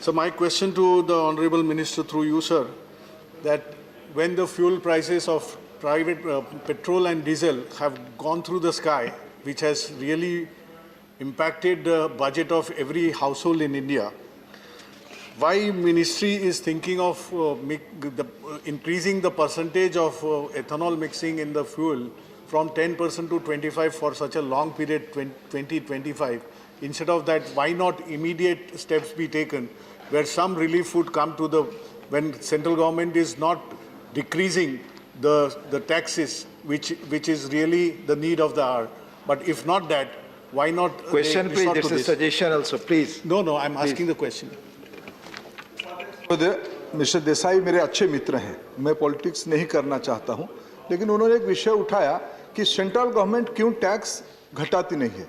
So my question to the Honorable Minister through you, sir, that when the fuel prices of private petrol and diesel have gone through the sky, which has really impacted the budget of every household in India, why ministry is thinking of increasing the percentage of ethanol mixing in the fuel from 10% to 25% for such a long period, 2025? Instead of that, why not immediate steps be taken where some relief would come to the, when central government is not decreasing the taxes, which is really the need of the hour. But if not that, why not? Question, please. This is a suggestion also, please. No, I'm asking the question. Mister Desai मेरे अच्छे मित्र हैं, मैं politics नहीं करना चाहता हूं, लेकिन उन्होंने एक विषय उठाया कि सेंट्रल गवर्नमेंट क्यों टैक्स घटाती नहीं है।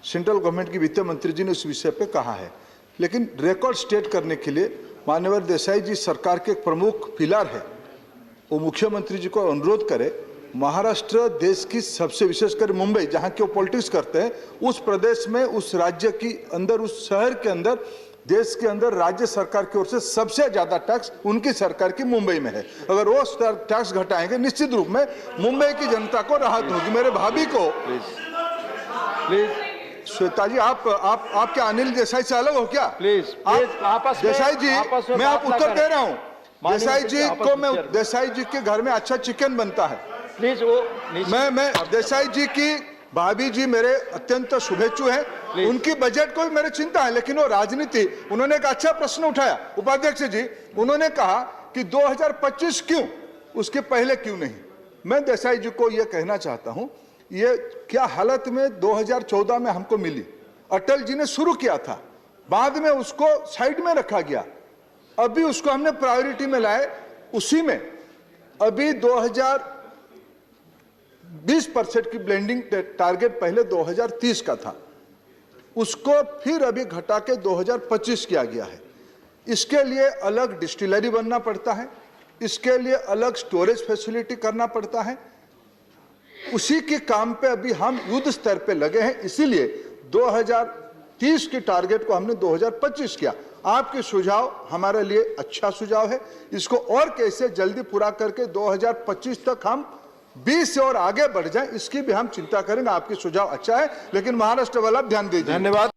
सेंट्रल गवर्नमेंट की वित्त मंत्री जी ने उस विषय पे कहा है, लेकिन रिकॉर्ड स्टेट करने के लिए माननीय देसाई जी सरकार के एक प्रमुख पिलर है, वो मुख्यमंत्री जी को अनुरोध करे, महाराष्ट्र देश की सबसे, विशेषकर मुंबई जहां के वो पॉलिटिक्स करते हैं, उस प्रदेश में, उस राज्य की अंदर, उस शहर के अंदर, देश के अंदर राज्य सरकार की ओर से सबसे ज्यादा टैक्स उनकी सरकार की मुंबई में है। अगर वो टैक्स घटाएंगे निश्चित रूप में मुंबई की जनता को राहत होगी। मेरे भाभी को प्लीज श्वेता जी, आप क्या अनिल देसाई से अलग हो क्या? प्लीज आपस में, देसाई जी मैं आप उत्तर दे रहा हूँ। देसाई जी को मैं, देसाई जी के घर में अच्छा चिकन बनता है। प्लीज वो मैं देसाई जी की भाभी जी मेरे अत्यंत शुभेच्छु हैं, उनकी बजट को भी मेरी चिंता है, लेकिन वो राजनीति, उन्होंने एक अच्छा प्रश्न उठाया उपाध्यक्ष जी, उन्होंने कहा कि 2025 क्यों, उसके पहले क्यों नहीं। मैं देसाई जी को यह कहना चाहता हूं, ये क्या हालत में 2014 में हमको मिली, अटल जी ने शुरू किया था, बाद में उसको साइड में रखा गया, अभी उसको हमने प्रायोरिटी में लाए, उसी में अभी 20% की ब्लेंडिंग टारगेट पहले 2030 का था, उसको फिर अभी घटा के 2025 किया गया है। इसके लिए अलग डिस्टिलरी बनना पड़ता है, इसके लिए अलग स्टोरेज फैसिलिटी करना पड़ता है, उसी के काम पे अभी हम युद्ध स्तर पे लगे हैं, इसीलिए 2030 की टारगेट को हमने 2025 किया। आपके सुझाव हमारे लिए अच्छा सुझाव है, इसको और कैसे जल्दी पूरा करके 2025 तक हम 20 से और आगे बढ़ जाएं, इसकी भी हम चिंता करेंगे। आपकी सुझाव अच्छा है, लेकिन महाराष्ट्र वाला ध्यान दीजिए। धन्यवाद।